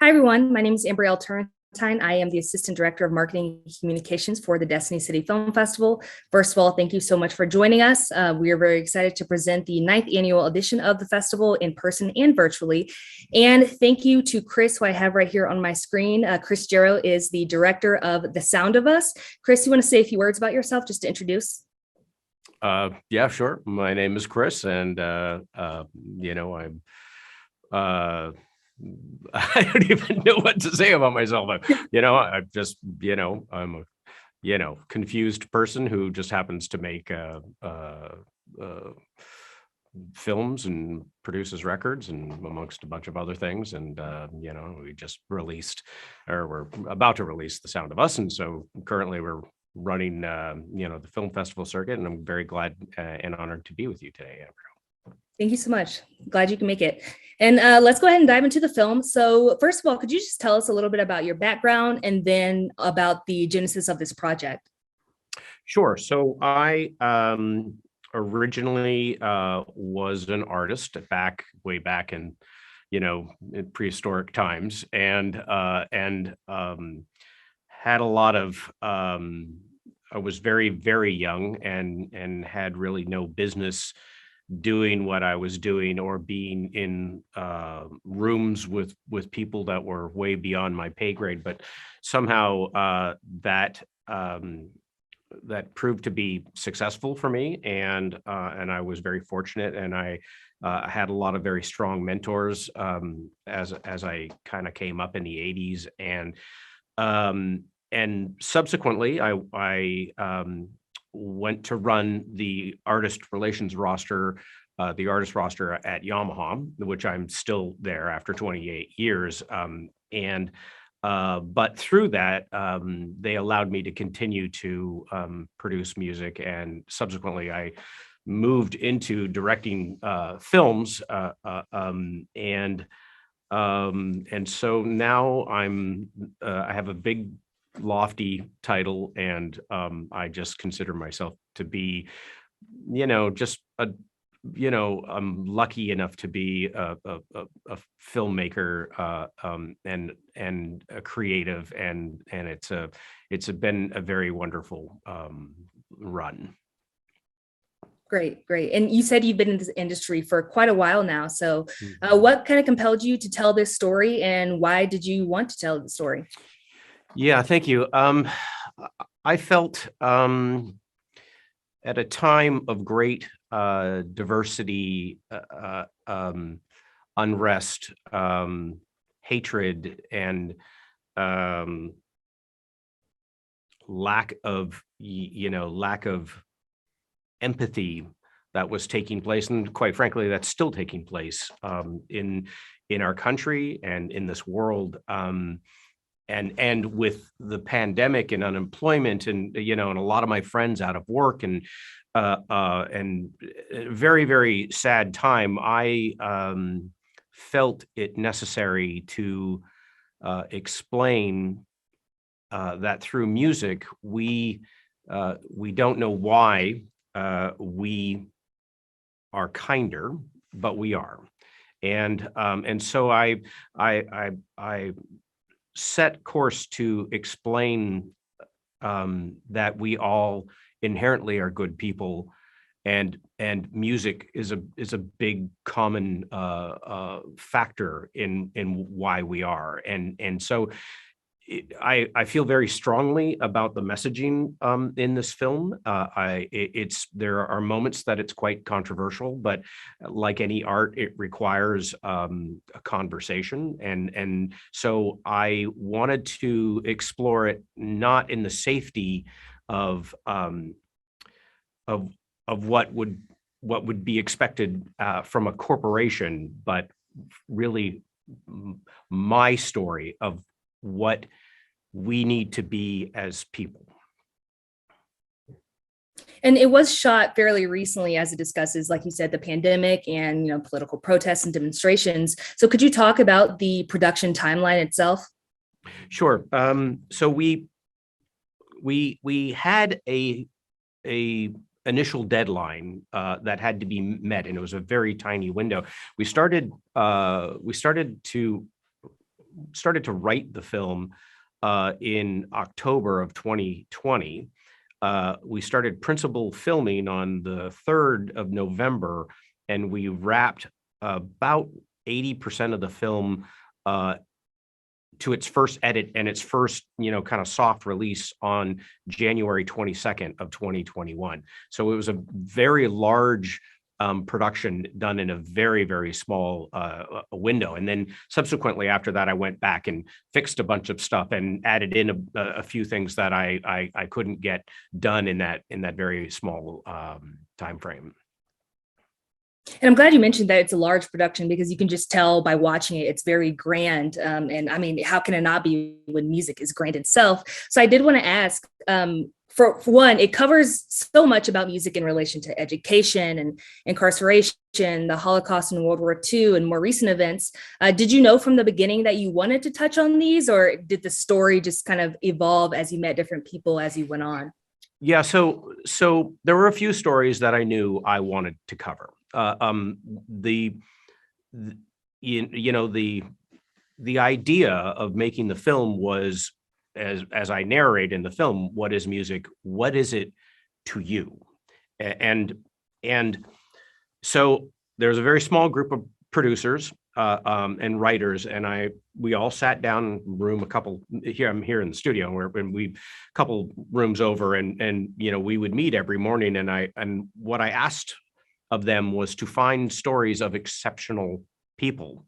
Hi, everyone. My name is Ambriehl Turrentine. I am the Assistant Director of Marketing and Communications for the Destiny City Film Festival. First of all, thank you so much for joining us. We are very excited to present the 9th annual edition of the festival in person and virtually. And thank you to Chris, who I have right here on my screen. Chris Gero is the director of The Sound of Us. Chris, you want to say a few words about yourself just to introduce? Yeah, sure. My name is Chris, and I'm I don't even know what to say about myself. I'm just, I'm a, confused person who just happens to make films and produces records and amongst a bunch of other things. And, we just released, or we're about to release The Sound of Us. And so currently we're running, the film festival circuit, and I'm very glad and honored to be with you today, Amber. Thank you so much. Glad you can make it. And let's go ahead and dive into the film. So first of all, could you just tell us a little bit about your background and then about the genesis of this project? Sure. So I originally was an artist way back in, in prehistoric times, and had a lot of I was very, very young and had really no business doing what I was doing or being in rooms with people that were way beyond my pay grade. But somehow that proved to be successful for me, and I was very fortunate, and I had a lot of very strong mentors as I kind of came up in the 80s, and subsequently I went to run the artist relations roster, the artist roster at Yamaha, which I'm still there after 28 years. But through that, they allowed me to continue to produce music, and subsequently I moved into directing films, and so now I have a big lofty title, and I just consider myself to be, just I'm lucky enough to be a filmmaker, and a creative, and it's been a very wonderful run. Great, great. And you said you've been in this industry for quite a while now. So what kind of compelled you to tell this story, and why did you want to tell the story? Yeah, thank you. I felt at a time of great diversity, unrest, hatred, and lack of empathy that was taking place, and quite frankly, that's still taking place in our country and in this world. And with the pandemic and unemployment, and and a lot of my friends out of work, and very, very sad time, I felt it necessary to explain that through music we don't know why we are kinder, but we are. And so I set course to explain that we all inherently are good people, and music is a big common factor in why we are. And so I feel very strongly about the messaging in this film. There are moments that it's quite controversial, but like any art, it requires a conversation, and so I wanted to explore it not in the safety of what would be expected from a corporation, but really my story of what we need to be as people. And it was shot fairly recently, as it discusses, like you said, the pandemic and political protests and demonstrations. So could you talk about the production timeline itself? Sure. So we had a initial deadline that had to be met, and it was a very tiny window. We started to started to write the film in October of 2020. We started principal filming on the 3rd of November, and we wrapped about 80% of the film to its first edit and its first, kind of soft release on January 22nd of 2021. So it was a very large production done in a very, very small window. And then subsequently after that, I went back and fixed a bunch of stuff and added in a few things that I couldn't get done in that very small time frame. And I'm glad you mentioned that it's a large production, because you can just tell by watching it, it's very grand. And I mean, how can it not be when music is grand itself? So I did want to ask, for one, it covers so much about music in relation to education and incarceration, the Holocaust and World War II, and more recent events. Did you know from the beginning that you wanted to touch on these, or did the story just kind of evolve as you met different people as you went on? Yeah, so there were a few stories that I knew I wanted to cover. The idea of making the film was, as I narrate in the film, what is music? What is it to you? And so there's a very small group of producers and writers, and we all sat down in a room, I'm here in the studio, and we couple rooms over, and we would meet every morning, and what I asked of them was to find stories of exceptional people,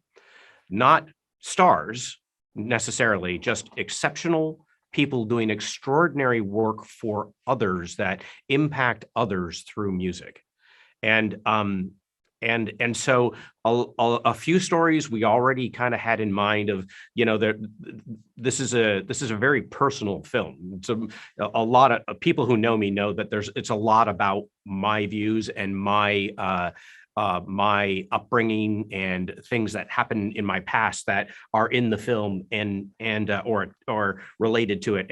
not stars necessarily, just exceptional people doing extraordinary work for others that impact others through music. And so a few stories we already kind of had in mind of, this is a very personal film. So a lot of people who know me know that it's a lot about my views and my upbringing and things that happened in my past that are in the film or related to it.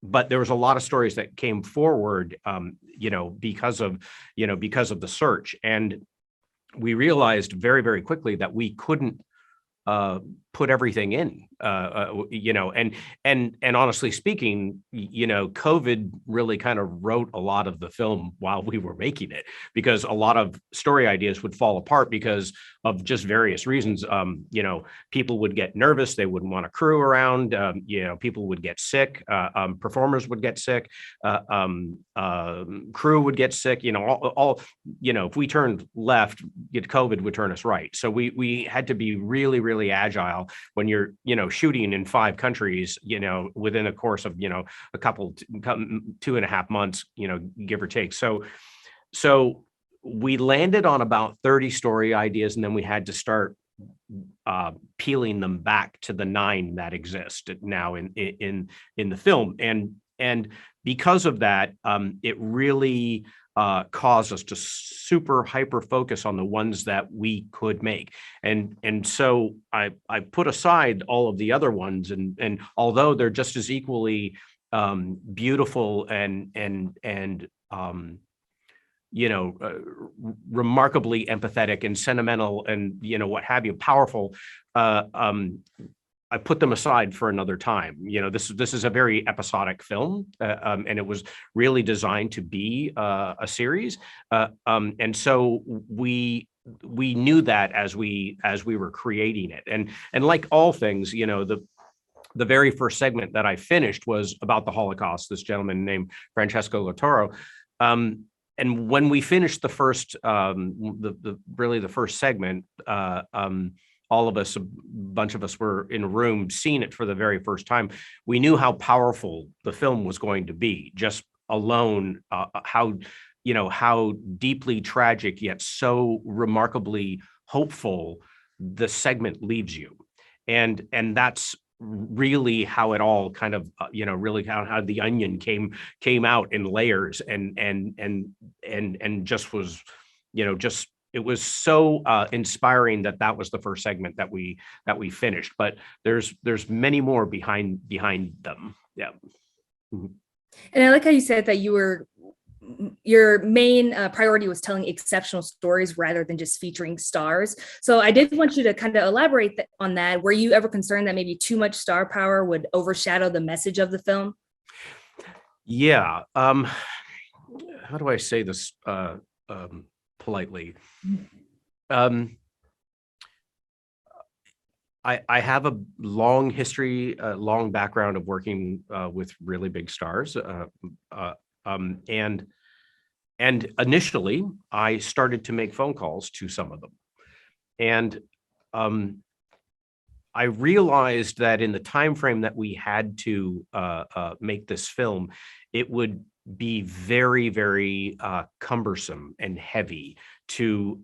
But there was a lot of stories that came forward, because of the search. And we realized very, very quickly that we couldn't put everything in, and honestly speaking, COVID really kind of wrote a lot of the film while we were making it, because a lot of story ideas would fall apart because of just various reasons. People would get nervous. They wouldn't want a crew around. People would get sick. Performers would get sick. Crew would get sick. If we turned left, COVID would turn us right. So we had to be really, really agile when you're, shooting in 5 countries, within a course of, a couple, 2.5 months, give or take. So we landed on about 30 story ideas, and then we had to start peeling them back to the 9 that exist now in the film. And because of that, it really caused us to super hyper focus on the ones that we could make. And so I put aside all of the other ones, and although they're just as equally beautiful and remarkably empathetic and sentimental and what have you, powerful, I put them aside for another time. This is a very episodic film, and it was really designed to be a series. And so we knew that as we were creating it. And like all things, the very first segment that I finished was about the Holocaust. This gentleman named Francesco Latoro. And when we finished the first, the first segment, all of us, a bunch of us were in a room seeing it for the very first time. We knew how powerful the film was going to be, just alone, how deeply tragic yet so remarkably hopeful the segment leaves you. And that's really how it all kind of, really how the onion came out in layers and just was, it was so inspiring that was the first segment that we finished. But there's many more behind them. Yeah. Mm-hmm. And I like how you said that you were your main priority was telling exceptional stories rather than just featuring stars. So I did want you to kind of elaborate on that. Were you ever concerned that maybe too much star power would overshadow the message of the film? Yeah. How do I say this politely? Um, I have a long history, long background of working with really big stars, and initially I started to make phone calls to some of them, and um, I realized that in the time frame that we had to make this film, it would be very, very cumbersome and heavy to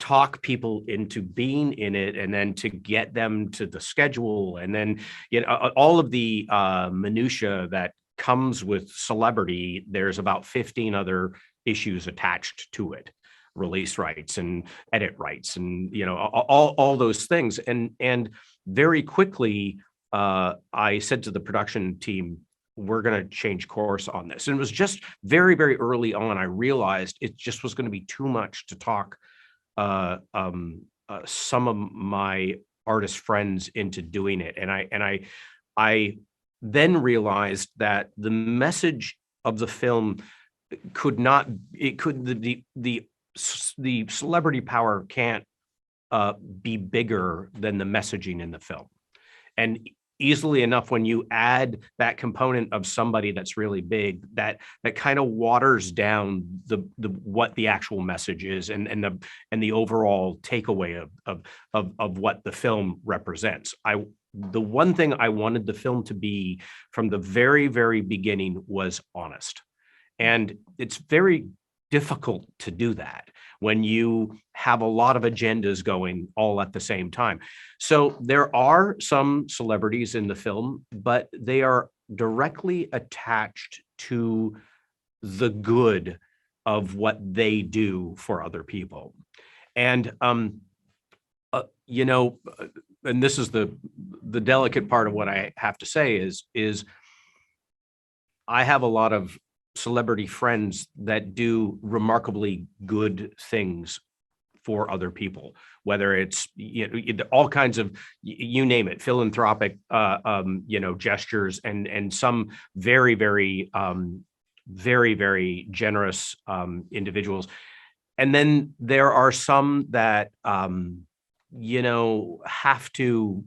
talk people into being in it, and then to get them to the schedule, and then all of the minutia that comes with celebrity. There's about 15 other issues attached to it: release rights and edit rights, and all those things. And very quickly I said to the production team, we're going to change course on this. And it was just very, very early on I realized it just was going to be too much to talk some of my artist friends into doing it. And I then realized that the message of the film could not, it could, the celebrity power can't be bigger than the messaging in the film. And easily enough, when you add that component of somebody that's really big, that kind of waters down the what the actual message is, and the overall takeaway of what the film represents. The one thing I wanted the film to be from the very, very beginning was honest. And it's very difficult to do that when you have a lot of agendas going all at the same time. So there are some celebrities in the film, but they are directly attached to the good of what they do for other people. And and this is the delicate part of what I have to say is I have a lot of celebrity friends that do remarkably good things for other people, whether it's all kinds of, you name it, philanthropic gestures, and some very, very very, very generous individuals. And then there are some that have to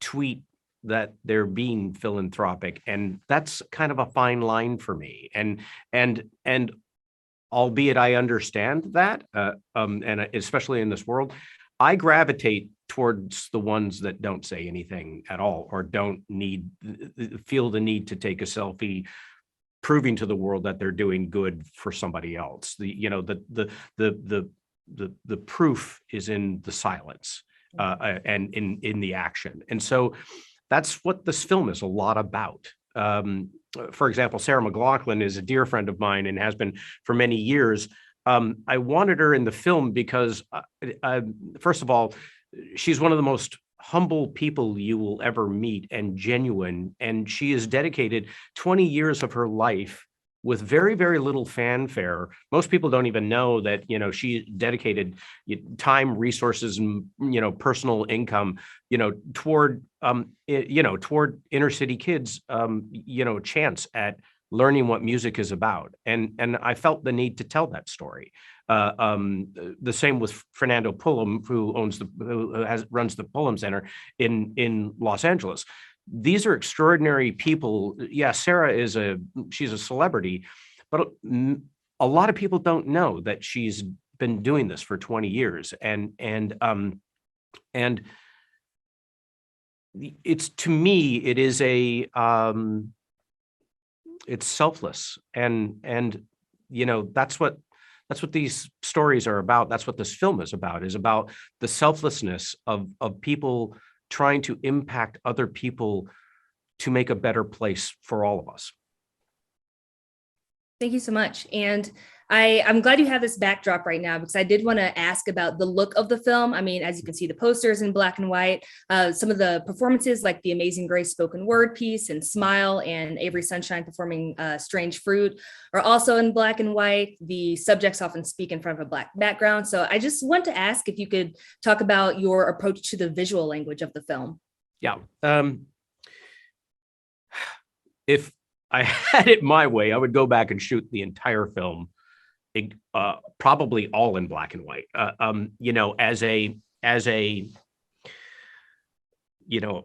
tweet that they're being philanthropic, and that's kind of a fine line for me. And albeit I understand that, and especially in this world, I gravitate towards the ones that don't say anything at all, or don't feel the need to take a selfie, proving to the world that they're doing good for somebody else. The proof is in the silence, and in the action. And so that's what this film is a lot about. For example, Sarah McLachlan is a dear friend of mine and has been for many years. I wanted her in the film because, first of all, she's one of the most humble people you will ever meet, and genuine. And she has dedicated 20 years of her life with very, very little fanfare. Most people don't even know that, she dedicated time, resources, and, personal income, toward, toward inner city kids, chance at learning what music is about. And I felt the need to tell that story. The same with Fernando Pullum, who runs the Pullum Center in Los Angeles. These are extraordinary people. Yeah, Sarah she's a celebrity, but a lot of people don't know that she's been doing this for 20 years. And it's, to me, it is it's selfless. And that's what these stories are about. That's what this film is about the selflessness of people trying to impact other people to make a better place for all of us. Thank you so much. And I'm glad you have this backdrop right now because I did want to ask about the look of the film. I mean, as you can see, the posters in black and white, some of the performances like the Amazing Grace spoken word piece and Smile and Avery Sunshine performing Strange Fruit are also in black and white. The subjects often speak in front of a black background. So I just want to ask if you could talk about your approach to the visual language of the film. Yeah. If I had it my way, I would go back and shoot the entire film, probably all in black and white.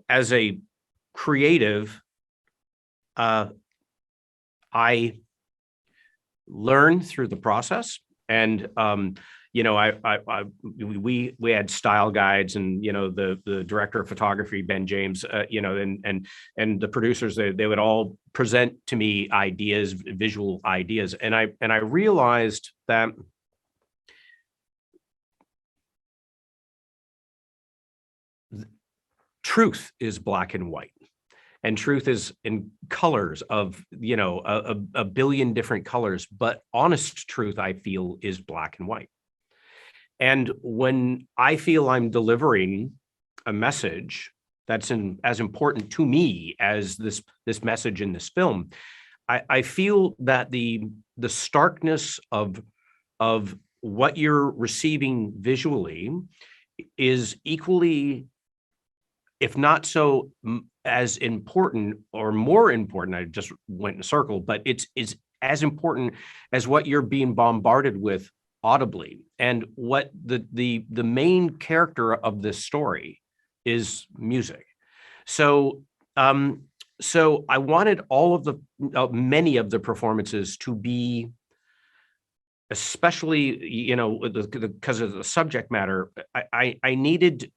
As a creative, I learn through the process, and we had style guides, and the director of photography, Ben James, and the producers, they would all present to me ideas, visual ideas, and I realized that truth is black and white. And truth is in colors of, a billion different colors, but honest truth, I feel, is black and white. And when I feel I'm delivering a message that's as important to me as this message in this film, I feel that the starkness of what you're receiving visually is equally, if not so as important or more important, I just went in a circle, but it's as important as what you're being bombarded with audibly. And what the main character of this story is music. So I wanted all of many of the performances to be, especially, because of the subject matter, I needed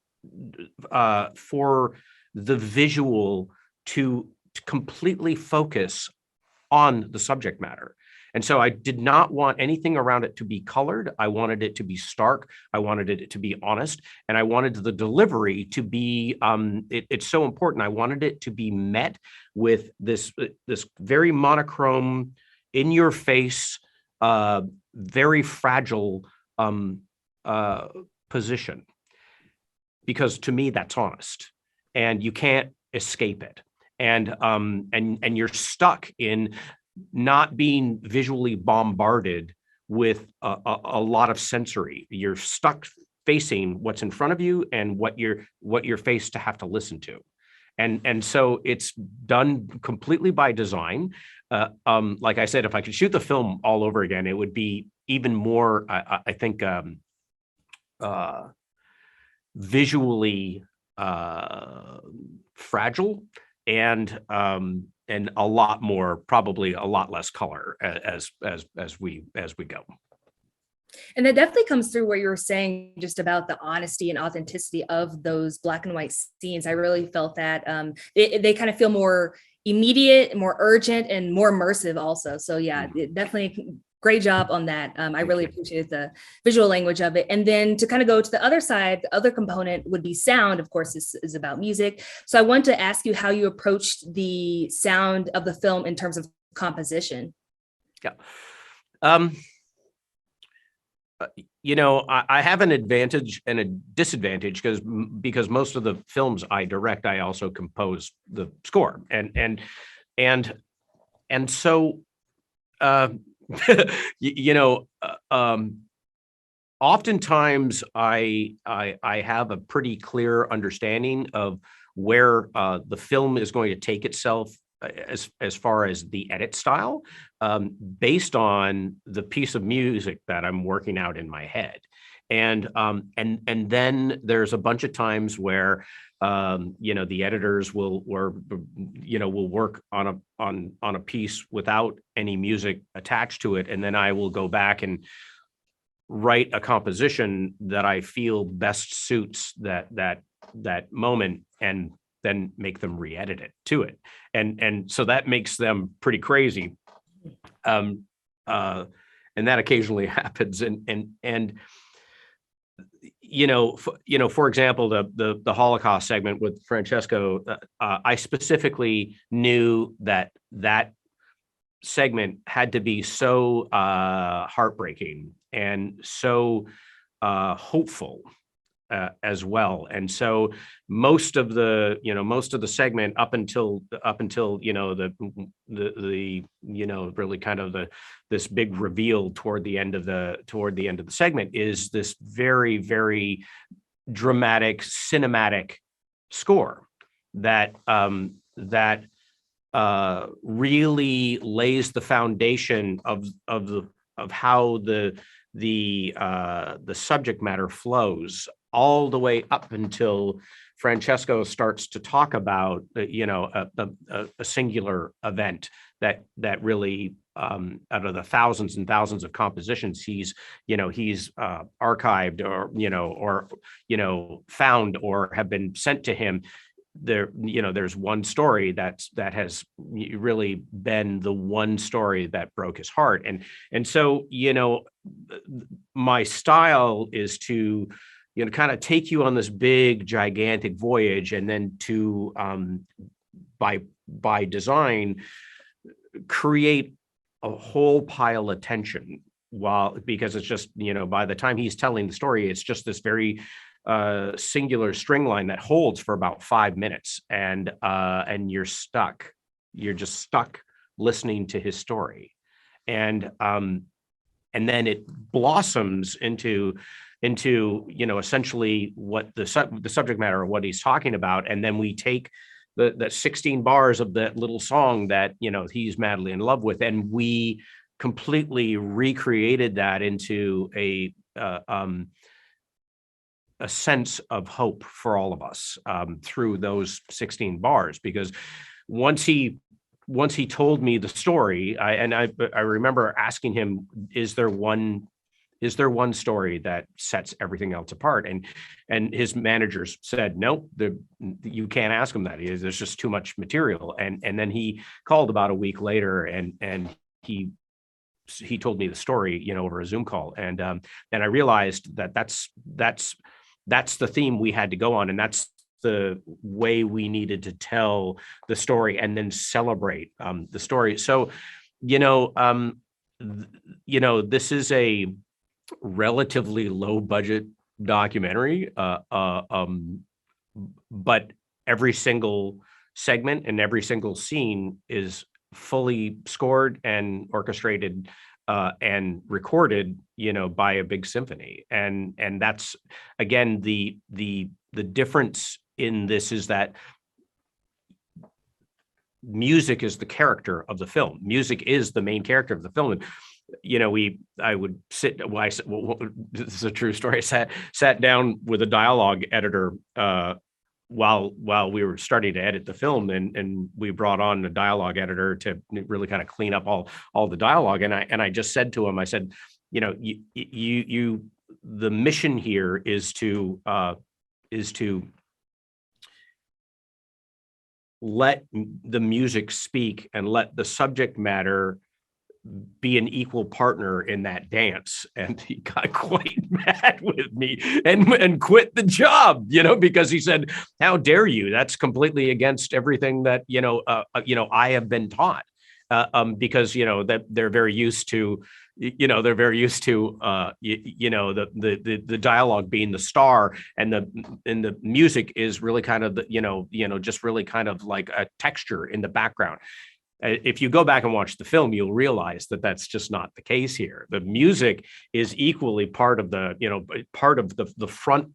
for the visual to completely focus on the subject matter. And so I did not want anything around it to be colored. I wanted it to be stark. I wanted it to be honest. And I wanted the delivery to be, it's so important. I wanted it to be met with this very monochrome, in your face, very fragile position. Because to me, that's honest, and you can't escape it. And you're stuck in not being visually bombarded with a lot of sensory. You're stuck facing what's in front of you and what you're faced to have to listen to. And so it's done completely by design. Like I said, if I could shoot the film all over again, it would be even more, I think, visually fragile, and a lot more, probably a lot less color as we go. And that definitely comes through what you were saying just about the honesty and authenticity of those black and white scenes. I really felt that they kind of feel more immediate, more urgent, and more immersive also. So yeah, it definitely great job on that. I really appreciated the visual language of it. And then to kind of go to the other side, the other component would be sound. Of course, this is about music. So I want to ask you how you approached the sound of the film in terms of composition. Yeah. I have an advantage and a disadvantage because most of the films I direct, I also compose the score. And so, oftentimes I have a pretty clear understanding of where the film is going to take itself as far as the edit style, based on the piece of music that I'm working out in my head. And then there's a bunch of times where the editors will work on a piece without any music attached to it, and then I will go back and write a composition that I feel best suits that moment, and then make them re-edit it to it, and so that makes them pretty crazy, and that occasionally happens, and for example, the Holocaust segment with Francesco, I specifically knew that segment had to be so heartbreaking and so hopeful as well. And so most of the segment up until the really kind of this big reveal toward the end of the segment is this very, very dramatic cinematic score that really lays the foundation of how the subject matter flows all the way up until Francesco starts to talk about a singular event that really out of the thousands and thousands of compositions he's archived or found or have been sent to him. There's one story that has really been the one story that broke his heart. And so my style is to kind of take you on this big gigantic voyage, and then to by design create a whole pile of tension, because it's just by the time he's telling the story, it's just this very singular string line that holds for about 5 minutes, and you're just stuck listening to his story, and then it blossoms into essentially what the subject matter of what he's talking about, and then we take the 16 bars of that little song that he's madly in love with, and we completely recreated that into a sense of hope for all of us through those 16 bars. Because once he told me the story, I remember asking him, is there one story that sets everything else apart? And his managers said, nope, you can't ask him that. There's just too much material. And then he called about a week later, and he told me the story, over a Zoom call. And I realized that that's the theme we had to go on. And that's the way we needed to tell the story and then celebrate the story. So, this is a relatively low budget documentary, but every single segment and every single scene is fully scored and orchestrated and recorded, by a big symphony. And that's, again, the difference in this is that music is the character of the film. Music is the main character of the film. And I would sit. This is a true story. I sat down with a dialogue editor while we were starting to edit the film, and we brought on a dialogue editor to really kind of clean up all the dialogue. And I just said to him, I said, the mission here is to let the music speak and let the subject matter be an equal partner in that dance. And he got quite mad with me and quit the job, because he said, how dare you? That's completely against everything that, I have been taught. Because, that they're very used to, the dialogue being the star, and the music is really kind of just really kind of like a texture in the background. If you go back and watch the film, you'll realize that that's just not the case here. The music is equally part of the front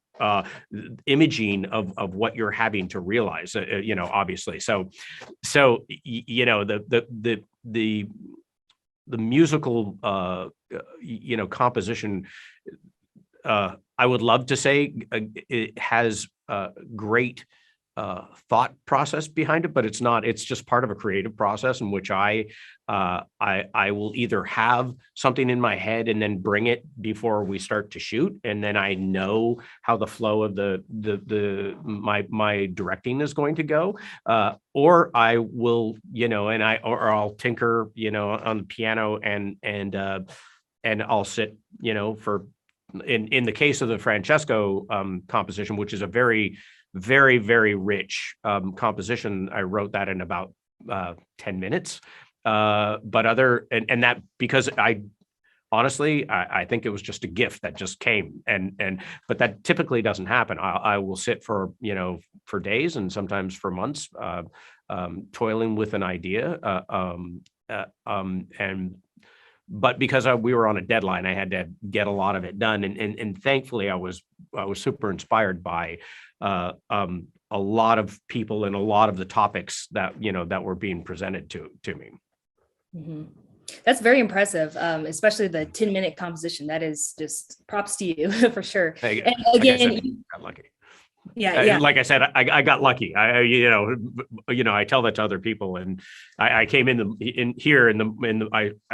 imaging of what you're having to realize, obviously. So the musical composition, I would love to say it has great thought process behind it, but it's not. It's just part of a creative process in which I will either have something in my head and then bring it before we start to shoot, and then I know how the flow of my directing is going to go, or I will, or I'll tinker, on the piano and I'll sit, for in the case of the Francesco composition, which is a very, very, very rich composition. I wrote that in about 10 minutes. but that because honestly, I think it was just a gift that just came, but that typically doesn't happen. I will sit for days and sometimes for months, toiling with an idea, but because we were on a deadline, I had to get a lot of it done, and thankfully, I was super inspired by a lot of people and a lot of the topics that that were being presented to me. Mm-hmm. That's very impressive, especially the 10-minute composition. That is just props to you for sure. And again, like I said, got lucky. Yeah. Like I said, I got lucky. I tell that to other people, and I came I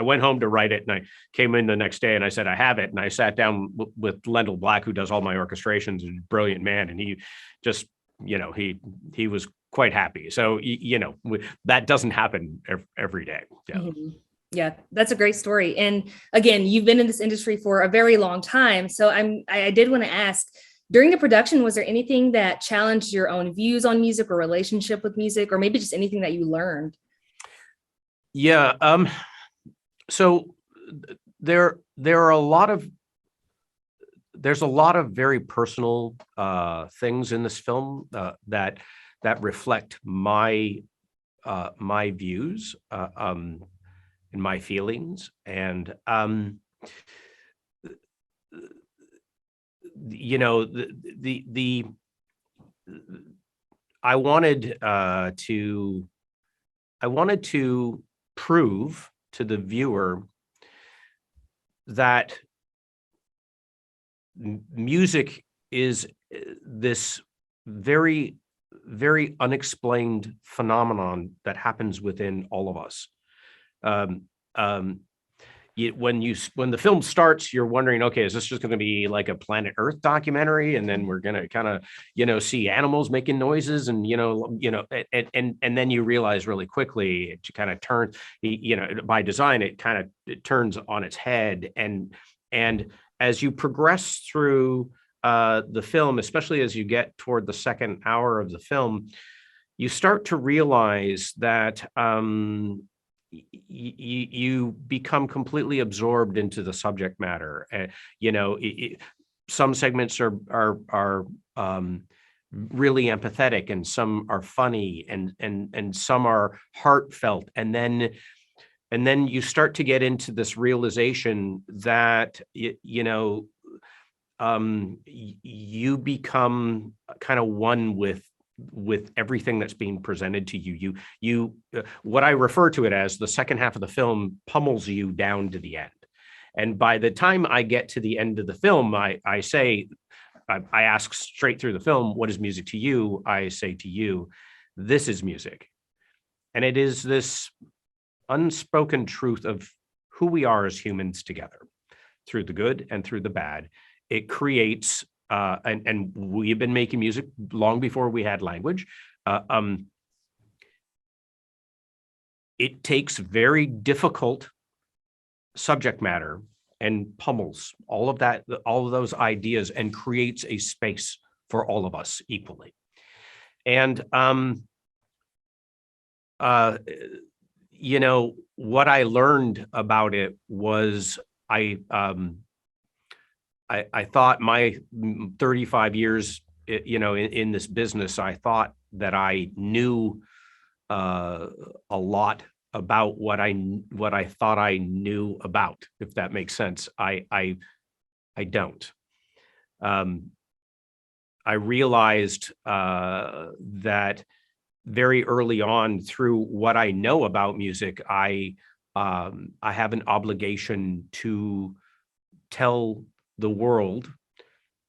went home to write it, and I came in the next day and I said I have it, and I sat down with Lendl Black, who does all my orchestrations, and a brilliant man, and he just he was quite happy. So that doesn't happen every day. Yeah. Mm-hmm. Yeah, that's a great story. And again, you've been in this industry for a very long time. So I did want to ask, during the production, was there anything that challenged your own views on music or relationship with music, or maybe just anything that you learned? Yeah. So there's a lot of very personal things in this film that reflect my views and my feelings, and I wanted to prove to the viewer that music is this very, very unexplained phenomenon that happens within all of us. When the film starts, you're wondering, okay, is this just going to be like a Planet Earth documentary, and then we're going to kind of see animals making noises, and and then you realize really quickly it kind of turns, by design, it turns on its head, and as you progress through the film, especially as you get toward the second hour of the film, you start to realize that you become completely absorbed into the subject matter. Some segments are really empathetic, and some are funny, and some are heartfelt, and then you start to get into this realization that you become kind of one with everything that's being presented to you. What I refer to it as, the second half of the film pummels you down to the end. And by the time I get to the end of the film, I ask straight through the film, what is music to you? I say to you, this is music. And it is this unspoken truth of who we are as humans together, through the good and through the bad. It creates and we've been making music long before we had language. It takes very difficult subject matter and pummels all of those ideas, and creates a space for all of us equally. And what I learned about it was I thought my 35 years, in this business, I thought that I knew a lot about what I thought I knew about, if that makes sense. I don't. I realized that very early on, through what I know about music, I have an obligation to tell the world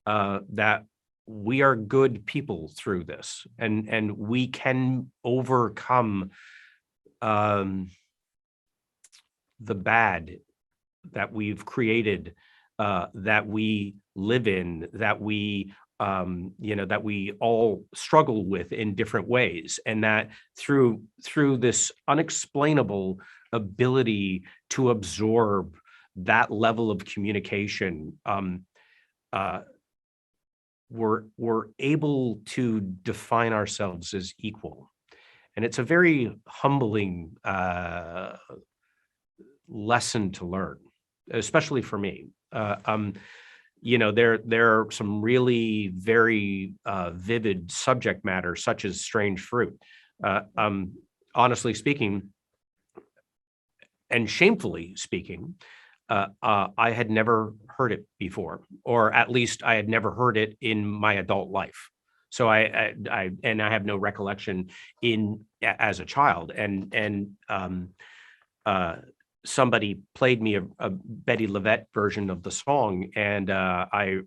that we are good people through this, and we can overcome the bad that we've created, that we live in, that we that we all struggle with in different ways, and that through this unexplainable ability to absorb that level of communication, we're able to define ourselves as equal. And it's a very humbling lesson to learn, especially for me. There are some really very vivid subject matter, such as strange fruit. Honestly speaking, and shamefully speaking, I had never heard it before, or at least I had never heard it in my adult life. So I have no recollection as a child, and somebody played me a Betty LaVette version of the song, and I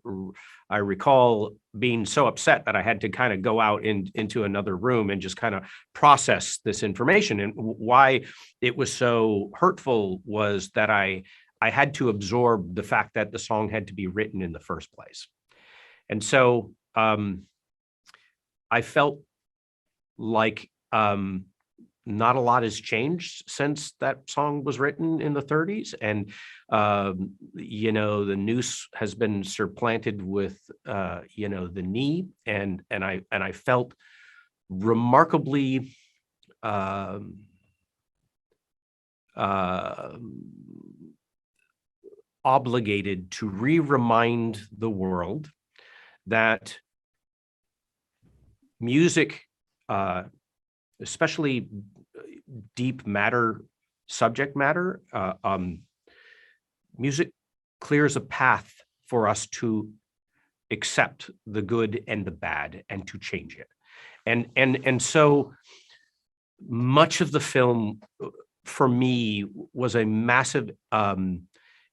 recall being so upset that I had to kind of go out into another room and just kind of process this information. And why it was so hurtful was that I had to absorb the fact that the song had to be written in the first place. And so I felt like not a lot has changed since that song was written in the 30s. And, the noose has been supplanted with, the knee. And I felt remarkably obligated to remind the world that music, especially deep matter, subject matter, music clears a path for us to accept the good and the bad and to change it. And so much of the film for me was a massive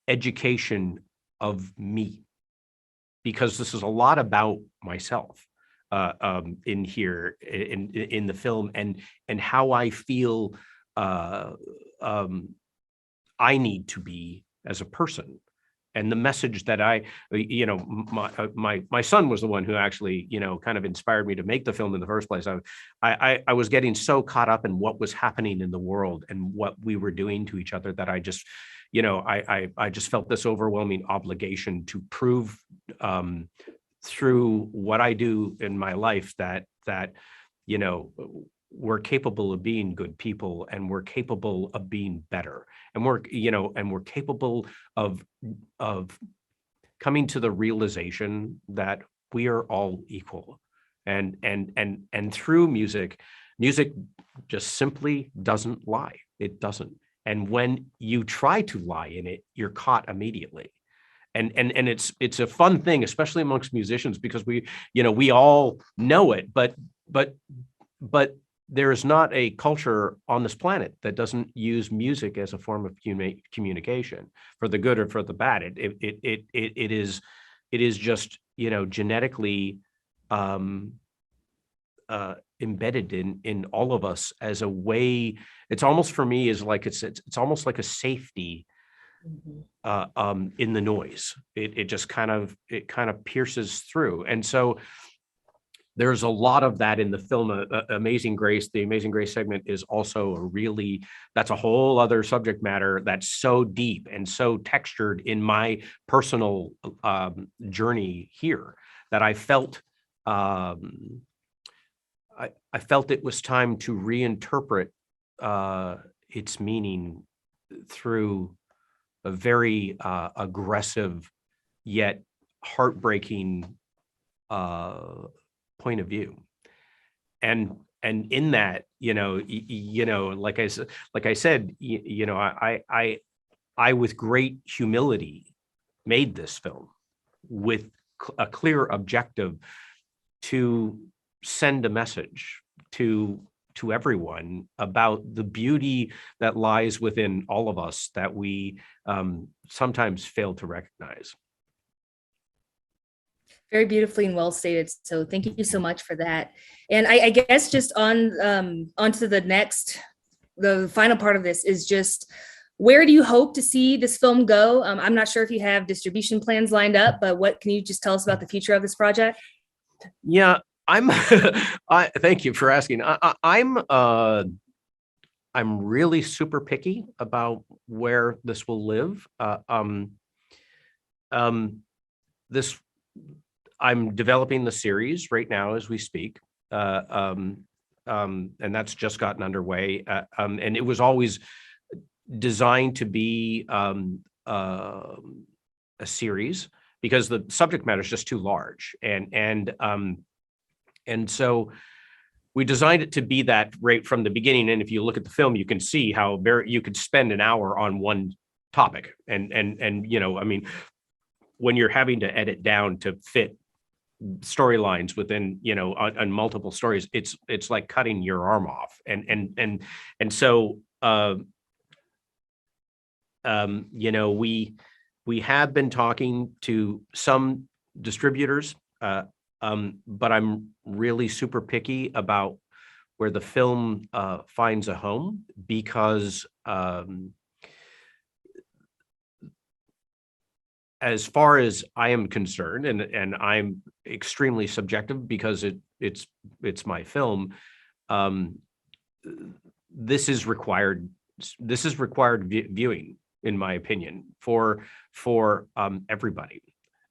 education of me, because this is a lot about myself in here in the film, and how I feel I need to be as a person. And the message that my son was the one who actually, kind of inspired me to make the film in the first place. I was getting so caught up in what was happening in the world and what we were doing to each other that I just, I just felt this overwhelming obligation to prove through what I do in my life that we're capable of being good people, and we're capable of being better, and we're capable of coming to the realization that we are all equal. And through music just simply doesn't lie. It doesn't. And when you try to lie in it, you're caught immediately. And it's a fun thing, especially amongst musicians, because we all know it, but there is not a culture on this planet that doesn't use music as a form of communication, for the good or for the bad. It is just genetically embedded in all of us as a way. It's almost, for me, is like it's almost like a safety in the noise. It just kind of pierces through. And so there's a lot of that in the film. Amazing Grace, the Amazing Grace segment is also that's a whole other subject matter that's so deep and so textured in my personal journey here, that I felt I felt it was time to reinterpret its meaning through a very aggressive yet heartbreaking point of view. And in that, like I said, I with great humility made this film with a clear objective to send a message to everyone about the beauty that lies within all of us that we sometimes fail to recognize. Very beautifully and well stated. So thank you so much for that. And I guess just onto the final part of this is just, where do you hope to see this film go? I'm not sure if you have distribution plans lined up, but what can you just tell us about the future of this project? Yeah, thank you for asking. I'm really super picky about where this will live. I'm developing the series right now as we speak. and that's just gotten underway. And it was always designed to be a series because the subject matter is just too large, and so we designed it to be that right from the beginning. And if you look at the film, you can see how you could spend an hour on one topic, and I mean, when you're having to edit down to fit storylines within, on multiple stories, it's like cutting your arm off. So we have been talking to some distributors, but I'm really super picky about where the film finds a home, because as far as I am concerned, and I'm extremely subjective because it's my film, this is required viewing, in my opinion, for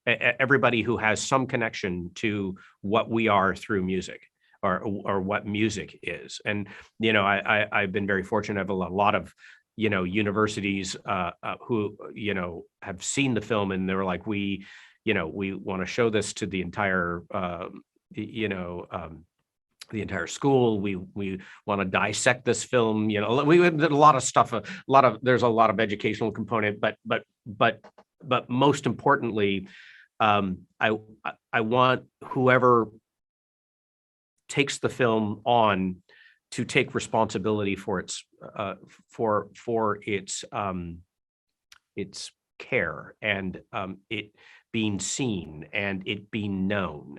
everybody who has some connection to what we are through music, or what music is. And I've been very fortunate. I have a lot of universities who have seen the film, and they're like, we want to show this to the entire the entire school. We want to dissect this film. We did a lot of stuff. There's a lot of educational component, but most importantly, I want whoever takes the film on to take responsibility for its care, and it being seen and it being known,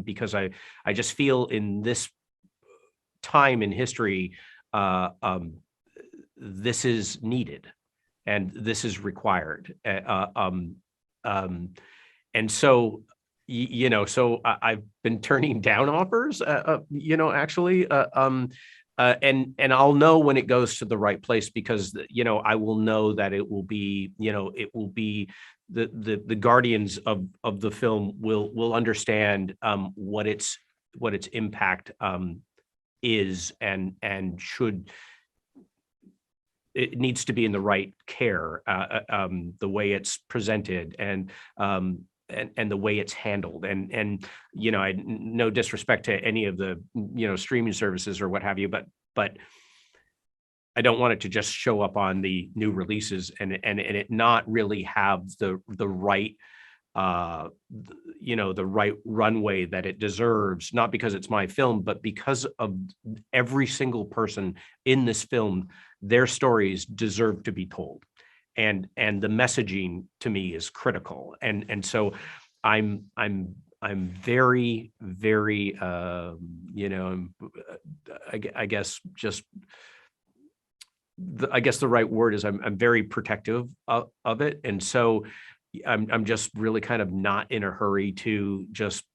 because I just feel in this time in history, this is needed and this is required. And so, so I've been turning down offers, actually, and I'll know when it goes to the right place, because I will know that it will be the guardians of the film will understand what its impact is, and should. It needs to be in the right care, the way it's presented, and the way it's handled. And I, no disrespect to any of the streaming services or what have you, but I don't want it to just show up on the new releases and it not really have the right the right runway that it deserves, not because it's my film, but because of every single person in this film. Their stories deserve to be told, and the messaging to me is critical. And so I'm very, very I guess just I guess the right word is I'm very protective of it. And so I'm just really kind of not in a hurry to just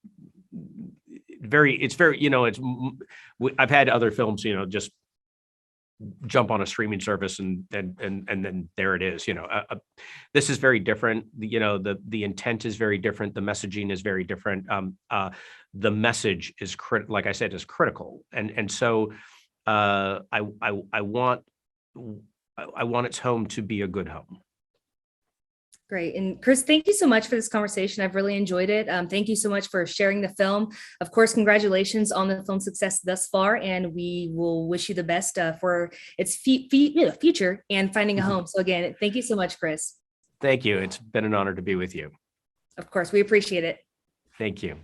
I've had other films, just jump on a streaming service and then there it is. This is very different. The intent is very different. The messaging is very different. The message is like I said, is critical. And so I want its home to be a good home. Great. And Chris, thank you so much for this conversation. I've really enjoyed it. Thank you so much for sharing the film. Of course, congratulations on the film success thus far, and we will wish you the best for its future and finding a home. So again, thank you so much, Chris. Thank you. It's been an honor to be with you. Of course, we appreciate it. Thank you.